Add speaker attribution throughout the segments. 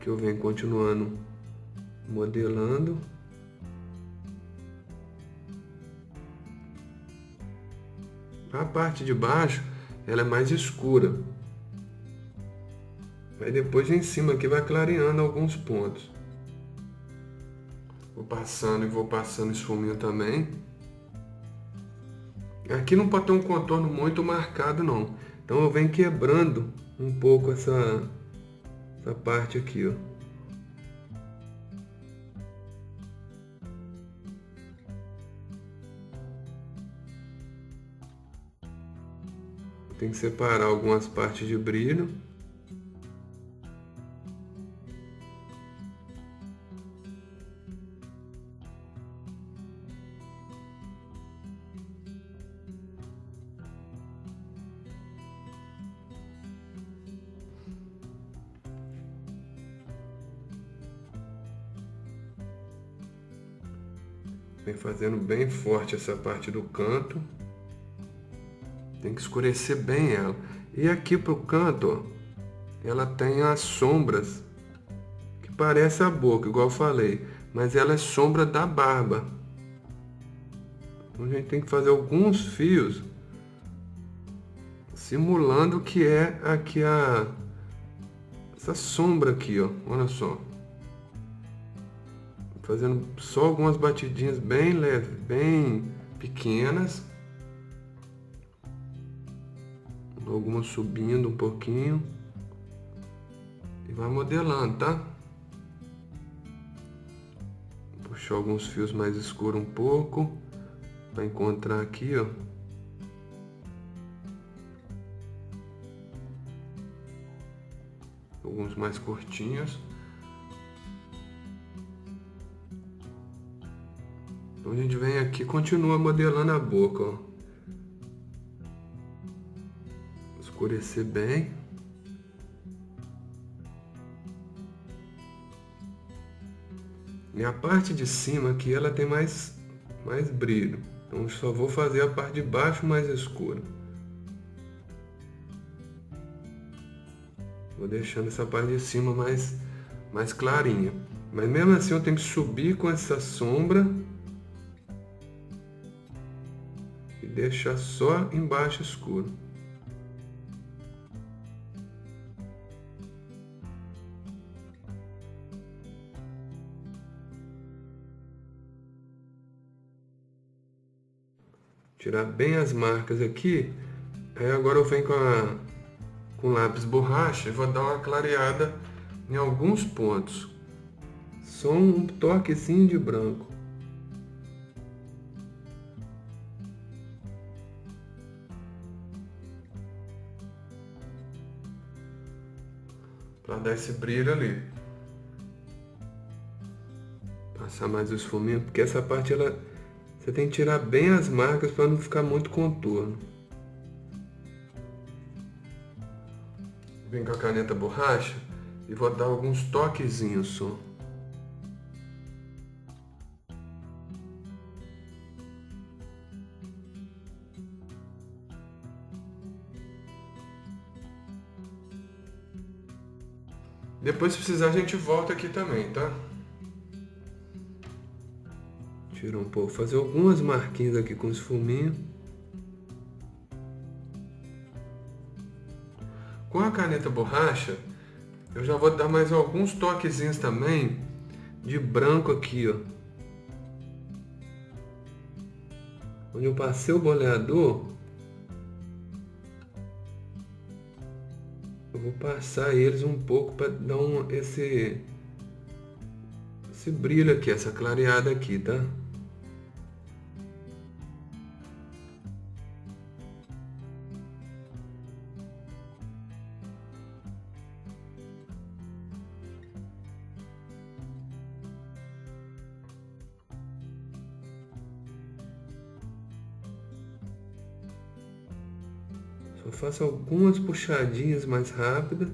Speaker 1: que eu venho continuando modelando. A parte de baixo, ela é mais escura. Aí depois em cima aqui vai clareando alguns pontos. Vou passando esfuminho também. Aqui não pode ter um contorno muito marcado não. Então eu venho quebrando um pouco essa parte aqui, ó. Tem que separar algumas partes de brilho. Vem fazendo bem forte essa parte do canto. Tem que escurecer bem ela. E aqui pro canto, ó, ela tem as sombras que parece a boca, igual eu falei, mas ela é sombra da barba. Então a gente tem que fazer alguns fios simulando que é aqui essa sombra aqui, ó. Olha só. Fazendo só algumas batidinhas bem leves, bem pequenas. Algumas subindo um pouquinho. E vai modelando, tá? Puxar alguns fios mais escuros um pouco. Para encontrar aqui, ó. Alguns mais curtinhos. Então a gente vem aqui e continua modelando a boca, ó. Escurecer bem. E a parte de cima aqui ela tem mais brilho. Então eu só vou fazer a parte de baixo mais escura. Vou deixando essa parte de cima mais clarinha. Mas mesmo assim eu tenho que subir com essa sombra e deixar só embaixo escuro. Tirar bem as marcas aqui. Aí agora eu venho com lápis borracha e vou dar uma clareada em alguns pontos. Só um toquezinho de branco. Para dar esse brilho ali. Passar mais o esfuminho, porque essa parte você tem que tirar bem as marcas para não ficar muito contorno. Vem com a caneta borracha e vou dar alguns toquezinhos só. Depois, se precisar, a gente volta aqui também, tá? Tira um pouco, fazer algumas marquinhas aqui com esfuminho. Com a caneta borracha, eu já vou dar mais alguns toquezinhos também de branco aqui, ó. Onde eu passei o boleador, eu vou passar eles um pouco para dar esse brilho aqui, essa clareada aqui, tá? Eu faço algumas puxadinhas mais rápidas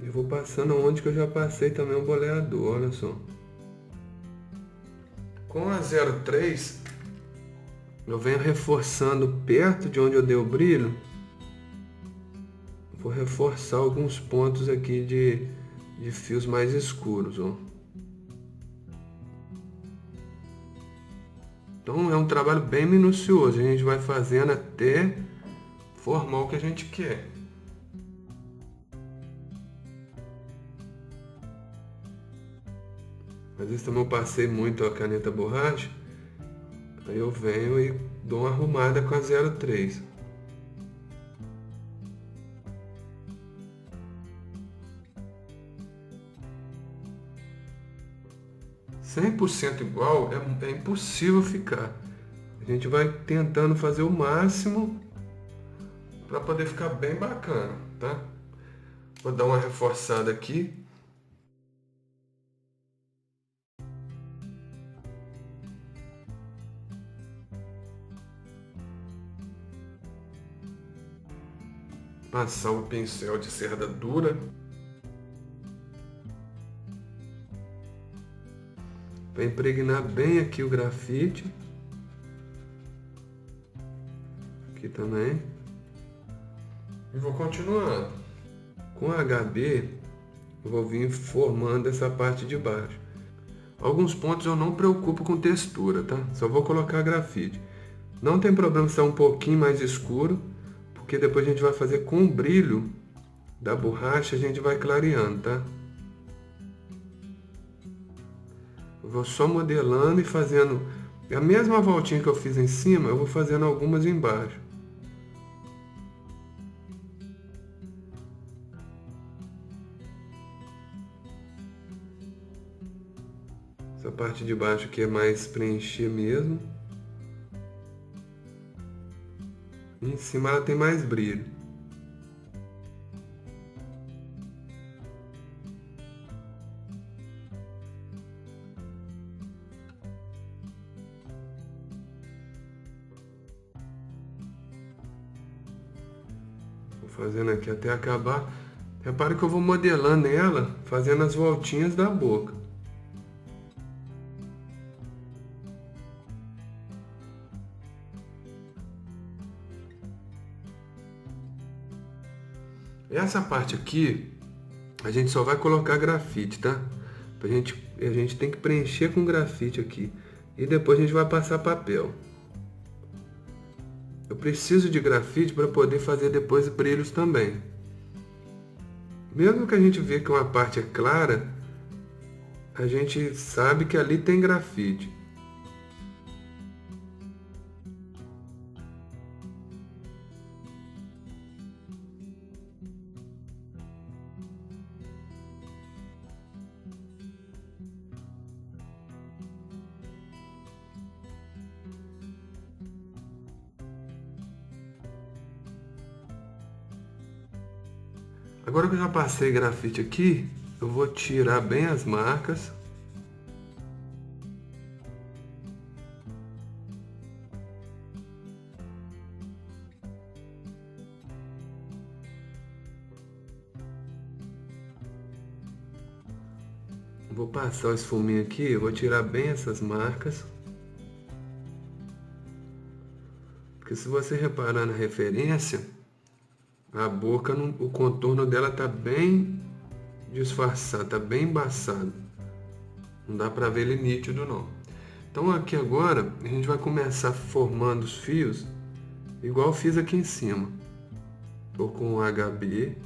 Speaker 1: e vou passando onde que eu já passei também o boleador, olha só. Com a 03 eu venho reforçando perto de onde eu dei o brilho, vou reforçar alguns pontos aqui de fios mais escuros, ó. Então é um trabalho bem minucioso, a gente vai fazendo até formar o que a gente quer. Às vezes também eu passei muito a caneta borracha, aí eu venho e dou uma arrumada com a 03. Cem por cento igual é impossível ficar. A gente vai tentando fazer o máximo para poder ficar bem bacana, tá? Vou dar uma reforçada aqui. Passar o pincel de cerda dura. Para impregnar bem aqui o grafite. Aqui também. E vou continuando. Com HB, eu vou vir formando essa parte de baixo. Alguns pontos eu não preocupo com textura, tá? Só vou colocar grafite. Não tem problema se é um pouquinho mais escuro, porque depois a gente vai fazer com o brilho da borracha, a gente vai clareando, tá? Eu vou só modelando e fazendo a mesma voltinha que eu fiz em cima, eu vou fazendo algumas embaixo. Essa parte de baixo aqui é mais preencher mesmo. E em cima ela tem mais brilho. Vou fazendo aqui até acabar. Repare que eu vou modelando ela, fazendo as voltinhas da boca. Essa parte aqui, a gente só vai colocar grafite, tá? A gente tem que preencher com grafite aqui. E depois a gente vai passar papel. Eu preciso de grafite para poder fazer depois brilhos também. Mesmo que a gente vê que uma parte é clara, a gente sabe que ali tem grafite. Agora que eu já passei grafite aqui, eu vou tirar bem as marcas. Vou passar o esfuminho aqui, eu vou tirar bem essas marcas. Porque se você reparar na referência, a boca, o contorno dela tá bem disfarçado, tá bem embaçado. Não dá para ver ele nítido não. Então aqui agora a gente vai começar formando os fios igual eu fiz aqui em cima. Tô com o HB.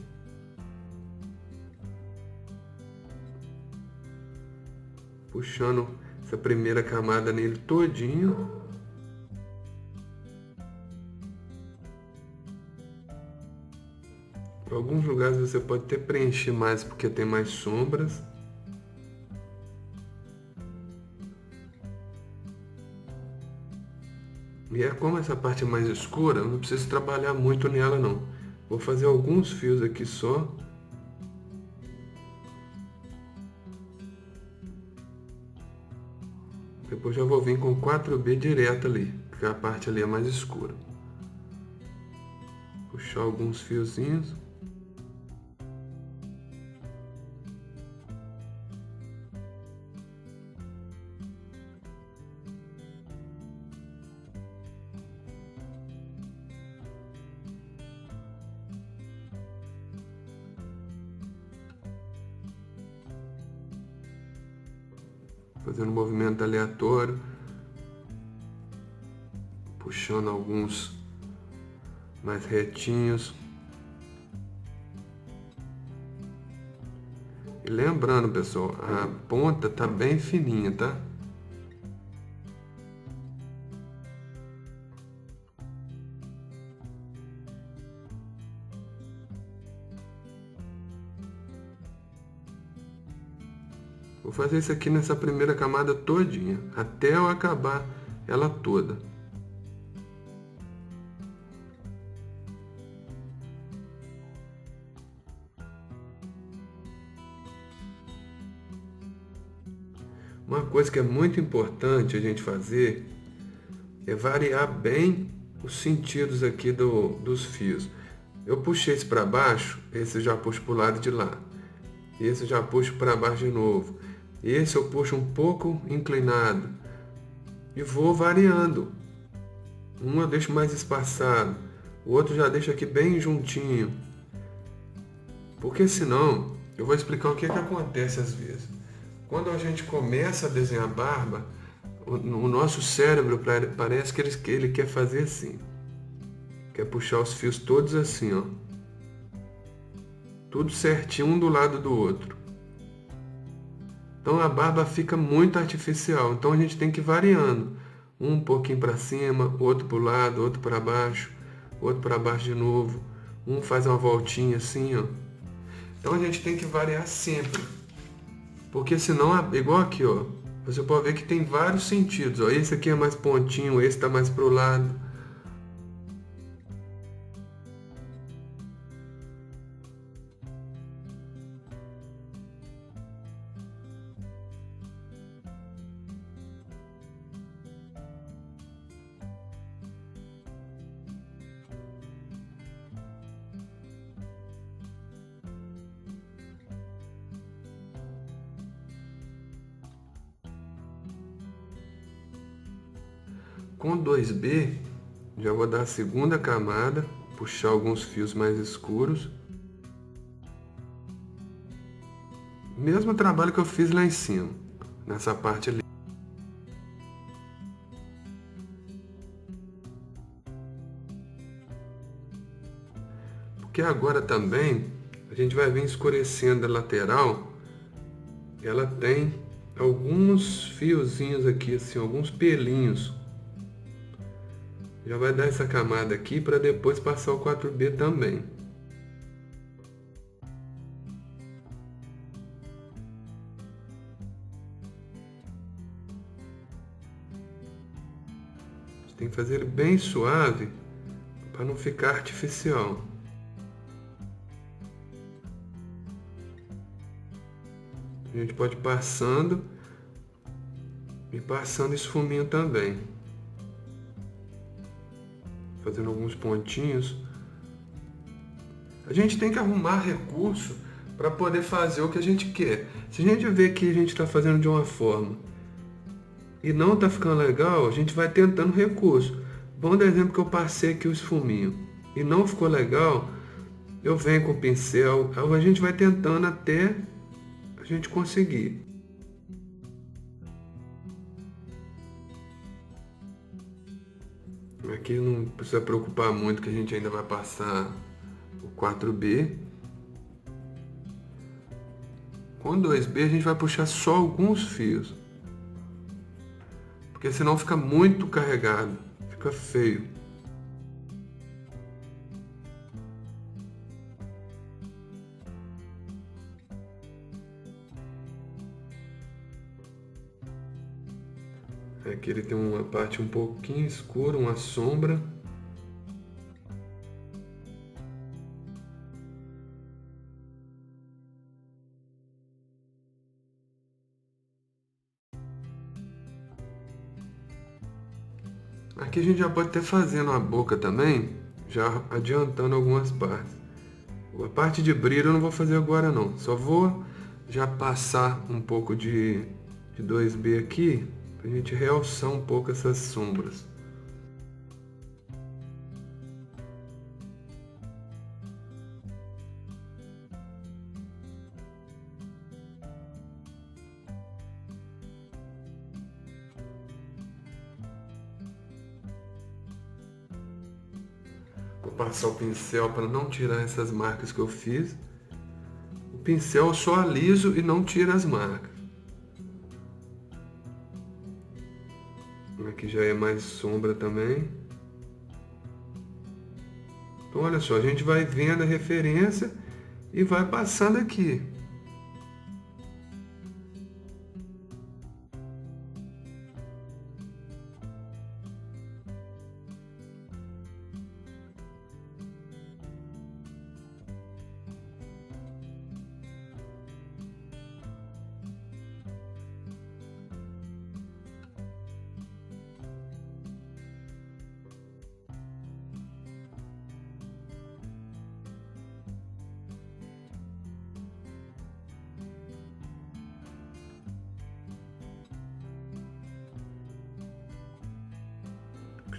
Speaker 1: Puxando essa primeira camada nele todinho. Em alguns lugares você pode até preencher mais porque tem mais sombras. E é como essa parte é mais escura, eu não preciso trabalhar muito nela não. Vou fazer alguns fios aqui só. Depois já vou vir com 4B direto ali, porque a parte ali é mais escura. Puxar alguns fiozinhos. fazendo um movimento aleatório, puxando alguns mais retinhos. E lembrando, pessoal, a ponta tá bem fininha, tá? Vou fazer isso aqui nessa primeira camada todinha, até eu acabar ela toda. Uma coisa que é muito importante a gente fazer é variar bem os sentidos aqui dos fios. Eu puxei esse para baixo, esse eu já puxo para o lado de lá. Esse eu já puxo para baixo de novo. Esse eu puxo um pouco inclinado. E vou variando. Um eu deixo mais espaçado. O outro já deixo aqui bem juntinho. Porque senão, eu vou explicar o que acontece às vezes. Quando a gente começa a desenhar barba, o nosso cérebro parece que ele quer fazer assim. Quer puxar os fios todos assim, ó. Tudo certinho, um do lado do outro. Então a barba fica muito artificial. Então a gente tem que ir variando. Um pouquinho para cima, outro para o lado, outro para baixo, outro para baixo de novo. Um faz uma voltinha assim, ó. Então a gente tem que variar sempre. Porque senão, igual aqui, ó. Você pode ver que tem vários sentidos, ó. Esse aqui é mais pontinho, esse está mais pro lado. Com 2B, já vou dar a segunda camada, puxar alguns fios mais escuros. Mesmo trabalho que eu fiz lá em cima, nessa parte ali. Porque agora também, a gente vai vir escurecendo a lateral. Ela tem alguns fiozinhos aqui, assim, alguns pelinhos. Já vai dar essa camada aqui para depois passar o 4B também. Você tem que fazer ele bem suave para não ficar artificial. A gente pode ir passando e passando esse fuminho também. Fazendo alguns pontinhos. A gente tem que arrumar recurso para poder fazer o que a gente quer. Se a gente vê que a gente está fazendo de uma forma e não está ficando legal, a gente vai tentando recurso. Vamos dar exemplo que eu passei aqui o esfuminho e não ficou legal, eu venho com o pincel, a gente vai tentando até a gente conseguir. Aqui não precisa preocupar muito que a gente ainda vai passar o 4B. Com 2B a gente vai puxar só alguns fios. Porque senão fica muito carregado, fica feio. Aqui ele tem uma parte um pouquinho escura, uma sombra. Aqui a gente já pode estar fazendo a boca também, já adiantando algumas partes. A parte de brilho eu não vou fazer agora não, só vou já passar um pouco de 2B aqui, pra gente realçar um pouco essas sombras. Vou passar o pincel para não tirar essas marcas que eu fiz. O pincel eu só aliso e não tira as marcas. Aqui já é mais sombra também. Então olha só, a gente vai vendo a referência e vai passando aqui.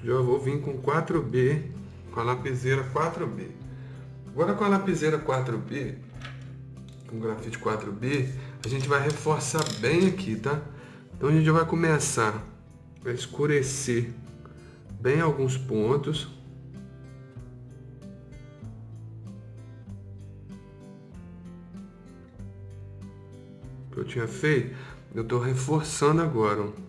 Speaker 1: Já vou vir com 4B, com a lapiseira 4B. Agora com a lapiseira 4B, com o grafite 4B, a gente vai reforçar bem aqui, tá? Então a gente vai começar a escurecer bem alguns pontos. Que eu tinha feito, eu estou reforçando agora, ó.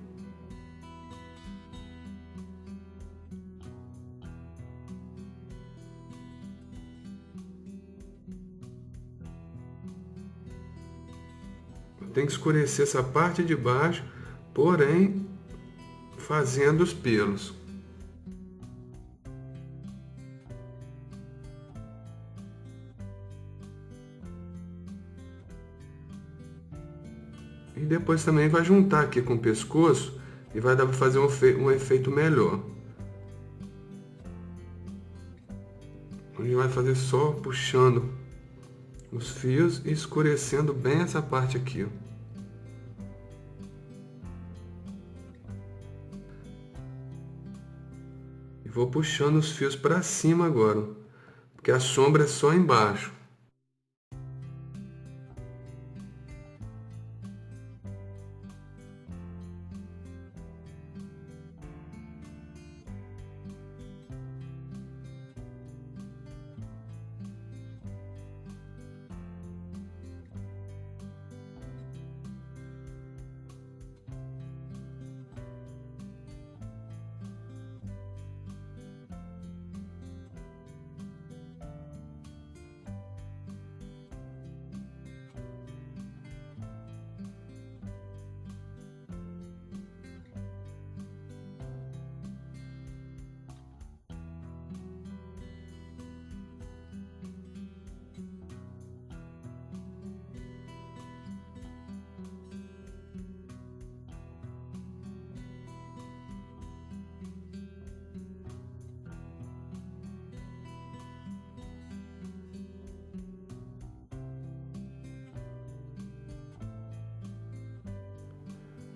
Speaker 1: Tem que escurecer essa parte de baixo, porém fazendo os pelos. E depois também vai juntar aqui com o pescoço e vai dar para fazer um efeito melhor. A gente vai fazer só puxando os fios e escurecendo bem essa parte aqui, ó. E vou puxando os fios para cima agora, ó, porque a sombra é só embaixo.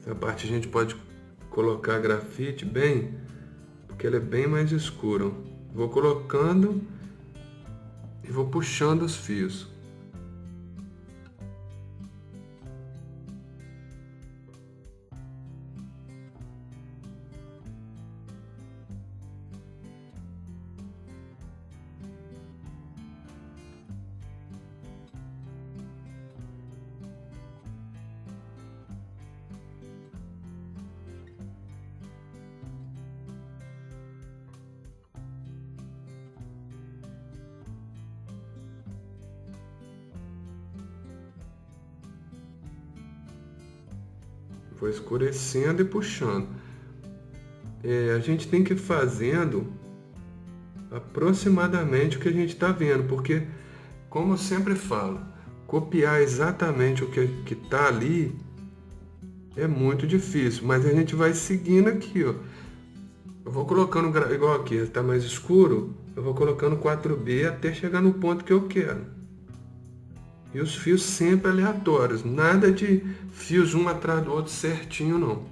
Speaker 1: Essa parte a gente pode colocar grafite bem, porque ele é bem mais escuro. Vou colocando e vou puxando os fios. Vou escurecendo e puxando. A gente tem que ir fazendo aproximadamente o que a gente está vendo, porque, como eu sempre falo, copiar exatamente o que está ali é muito difícil, mas a gente vai seguindo aqui, ó. Eu vou colocando, igual aqui, está mais escuro, eu vou colocando 4B até chegar no ponto que eu quero. E os fios sempre aleatórios, nada de fios um atrás do outro certinho, não.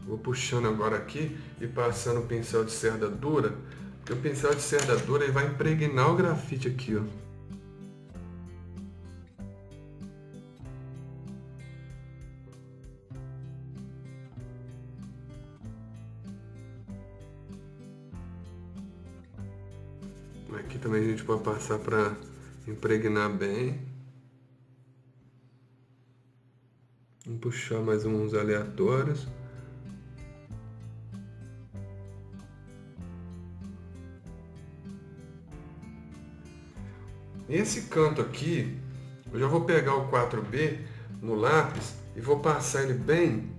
Speaker 1: Vou puxando agora aqui e passando o pincel de cerda dura, porque o pincel de cerda dura ele vai impregnar o grafite aqui, ó. Aqui também a gente pode passar para impregnar bem. Vamos puxar mais uns aleatórios. Esse canto aqui, eu já vou pegar o 4B no lápis e vou passar ele bem,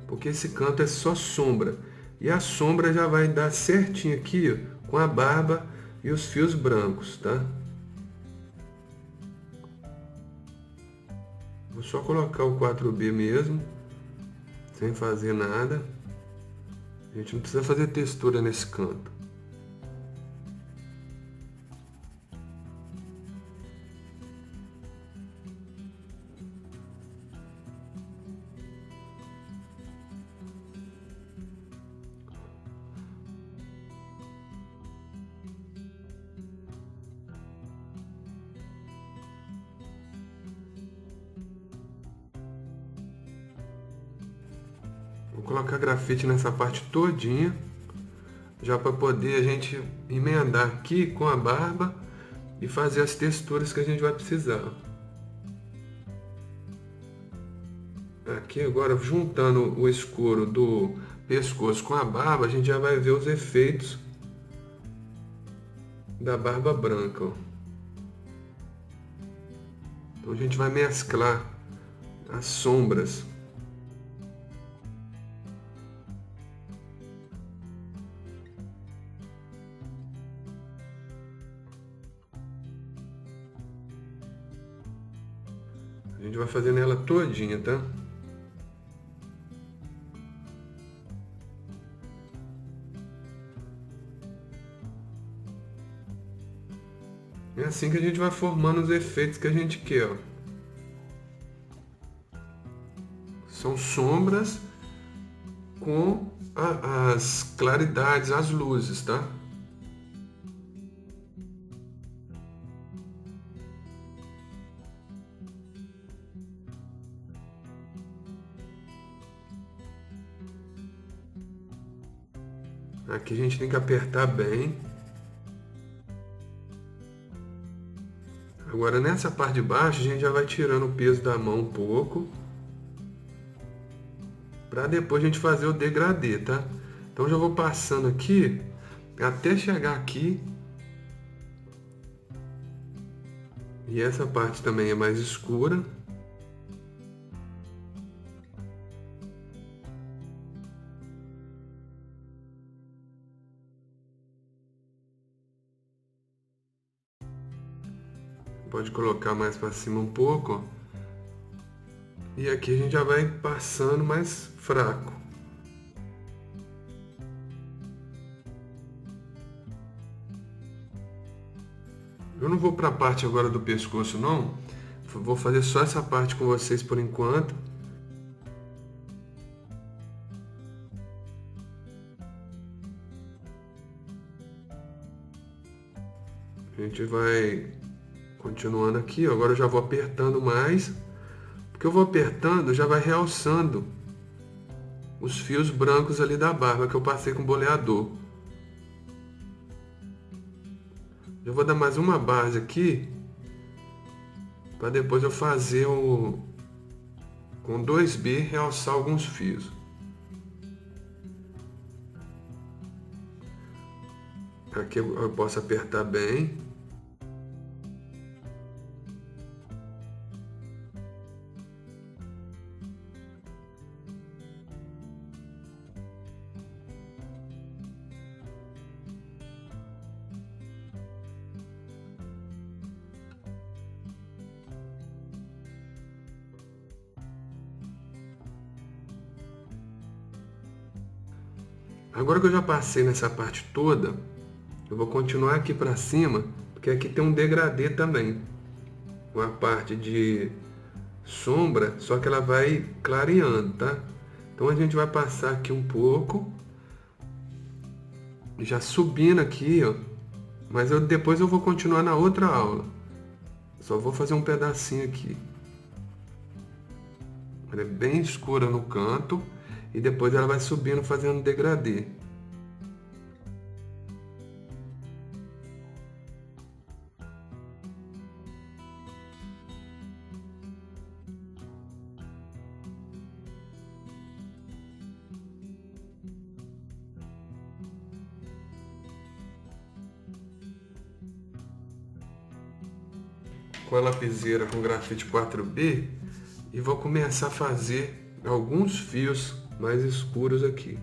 Speaker 1: porque esse canto é só sombra. E a sombra já vai dar certinho aqui, ó, com a barba e os fios brancos, tá? Vou só colocar o 4B mesmo, sem fazer nada. A gente não precisa fazer textura nesse canto. Vou colocar grafite nessa parte todinha, já para poder a gente emendar aqui com a barba e fazer as texturas que a gente vai precisar. Aqui agora, juntando o escuro do pescoço com a barba, a gente já vai ver os efeitos da barba branca, ó. Então a gente vai mesclar as sombras. A gente vai fazer nela todinha, tá? É assim que a gente vai formando os efeitos que a gente quer, ó. São sombras com as claridades, as luzes, tá? Aqui a gente tem que apertar bem. Agora nessa parte de baixo a gente já vai tirando o peso da mão um pouco, para depois a gente fazer o degradê, tá? Então já vou passando aqui até chegar aqui. E essa parte também é mais escura. Pode colocar mais para cima um pouco, ó. E aqui a gente já vai passando mais fraco. Eu não vou para a parte agora do pescoço não. Vou fazer só essa parte com vocês por enquanto. A gente vai continuando aqui, ó. Agora eu já vou apertando mais. Porque eu vou apertando, já vai realçando os fios brancos ali da barba que eu passei com boleador. Eu vou dar mais uma base aqui, para depois eu fazer com 2B realçar alguns fios. Aqui eu posso apertar bem. Agora que eu já passei nessa parte toda, eu vou continuar aqui para cima, porque aqui tem um degradê também. Uma parte de sombra, só que ela vai clareando, tá? Então a gente vai passar aqui um pouco, já subindo aqui, ó. Mas depois eu vou continuar na outra aula. Só vou fazer um pedacinho aqui. Ela é bem escura no canto e depois ela vai subindo fazendo degradê. com a lapiseira com grafite 4B e vou começar a fazer alguns fios mais escuros aqui.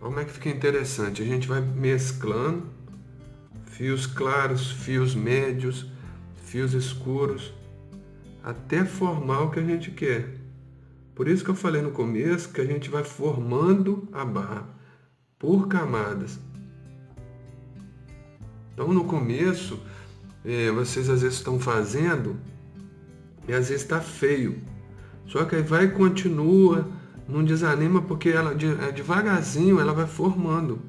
Speaker 1: Olha como é que fica interessante. A gente vai mesclando fios claros, fios médios, fios escuros, até formar o que a gente quer. Por isso que eu falei no começo que a gente vai formando a barra por camadas. Então no começo, vocês às vezes estão fazendo e às vezes está feio. Só que aí vai e continua, não desanima porque ela devagarzinho ela vai formando.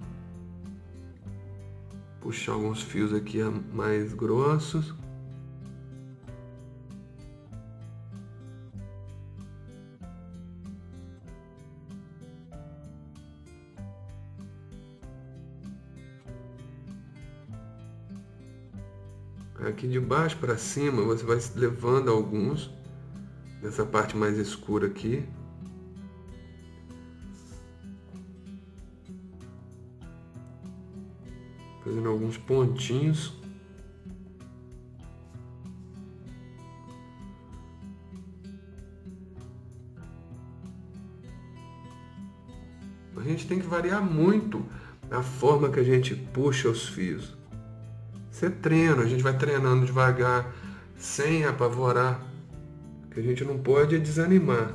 Speaker 1: Puxar alguns fios aqui mais grossos. Aqui de baixo para cima você vai levando alguns dessa parte mais escura aqui. Fazendo alguns pontinhos. A gente tem que variar muito a forma que a gente puxa os fios. Isso é treino, a gente vai treinando devagar, sem apavorar. O que a gente não pode é desanimar.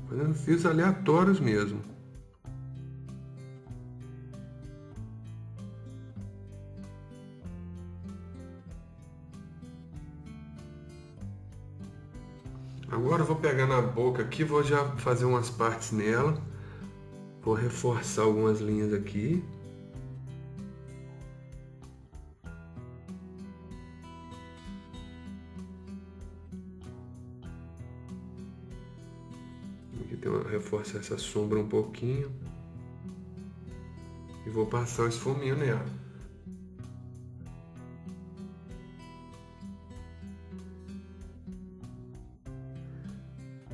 Speaker 1: Fazendo fios aleatórios mesmo. Agora eu vou pegar na boca aqui, vou já fazer umas partes nela. Vou reforçar algumas linhas aqui. Aqui tem reforçar essa sombra um pouquinho. E vou passar o esfuminho nela.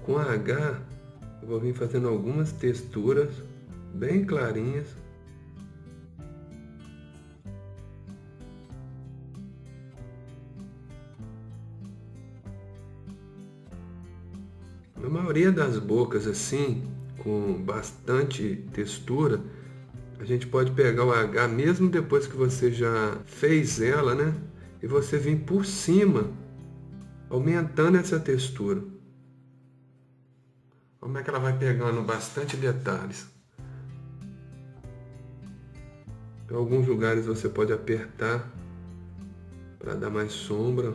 Speaker 1: Com a H, eu vou vir fazendo algumas texturas bem clarinhas. A maioria das bocas assim, com bastante textura, a gente pode pegar o H mesmo depois que você já fez ela, né? E você vir por cima, aumentando essa textura. Como é que ela vai pegando bastante detalhes. Em alguns lugares você pode apertar para dar mais sombra.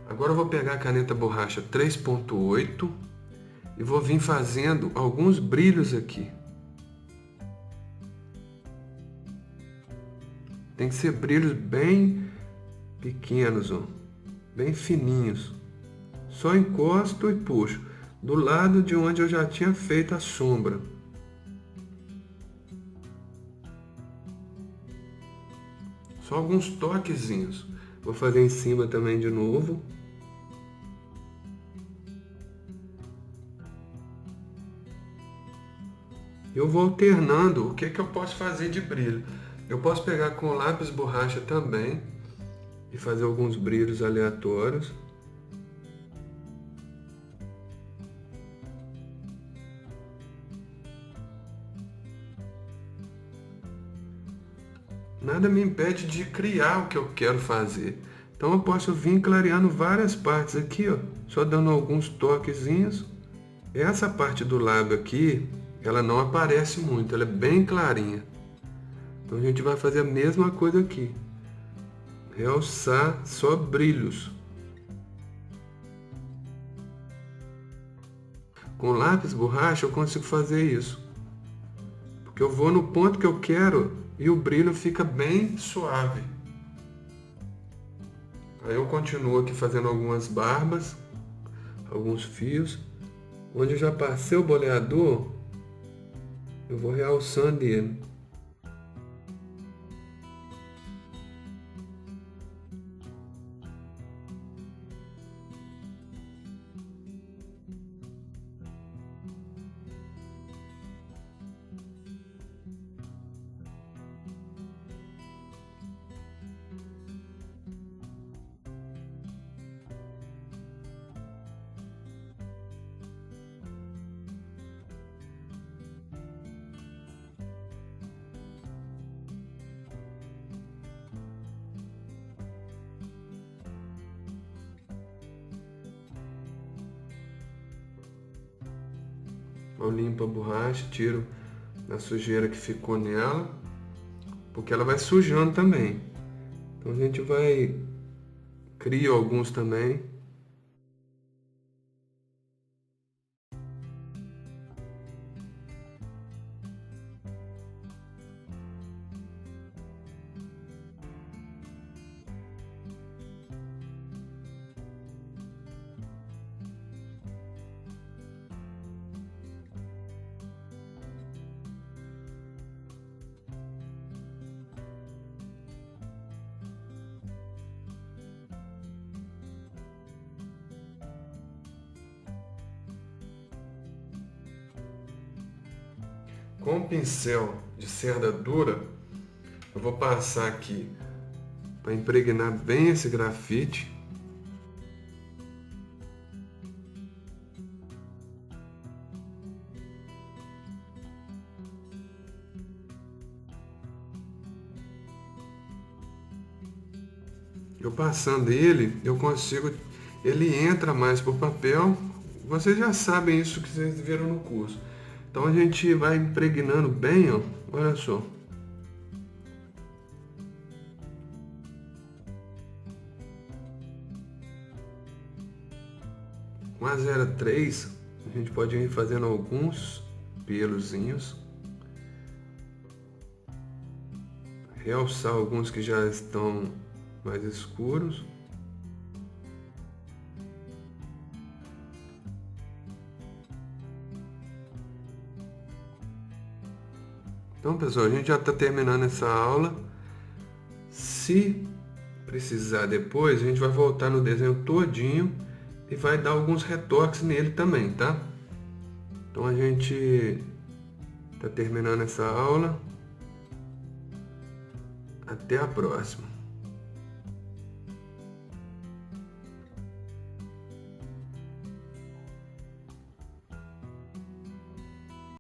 Speaker 1: Agora eu vou pegar a caneta borracha 3.8 e vou vir fazendo alguns brilhos aqui. Tem que ser brilhos bem pequenos, ó, bem fininhos. Só encosto e puxo do lado de onde eu já tinha feito a sombra. Só alguns toquezinhos. Vou fazer em cima também de novo. Eu vou alternando o que eu posso fazer de brilho. Eu posso pegar com lápis borracha também e fazer alguns brilhos aleatórios. Nada me impede de criar o que eu quero fazer. Então eu posso vir clareando várias partes aqui, ó, só dando alguns toquezinhos. Essa parte do lábio aqui, ela não aparece muito, ela é bem clarinha. Então a gente vai fazer a mesma coisa aqui. Realçar só brilhos. Com lápis borracha eu consigo fazer isso. Porque eu vou no ponto que eu quero e o brilho fica bem suave. Aí eu continuo aqui fazendo algumas barbas, alguns fios. Onde eu já passei o boleador, eu vou realçando ele. Eu limpo a borracha, tiro a sujeira que ficou nela, porque ela vai sujando também. Então a gente vai crio alguns também. Com o pincel de cerda dura, eu vou passar aqui para impregnar bem esse grafite. Eu passando ele, eu consigo, ele entra mais pro papel. Vocês já sabem isso que vocês viram no curso. Então a gente vai impregnando bem, ó. Olha só. Com a 03, a gente pode ir fazendo alguns pelozinhos. Realçar alguns que já estão mais escuros. Então, pessoal, a gente já está terminando essa aula. Se precisar depois, a gente vai voltar no desenho todinho e vai dar alguns retoques nele também, tá? Então a gente está terminando essa aula. Até a próxima.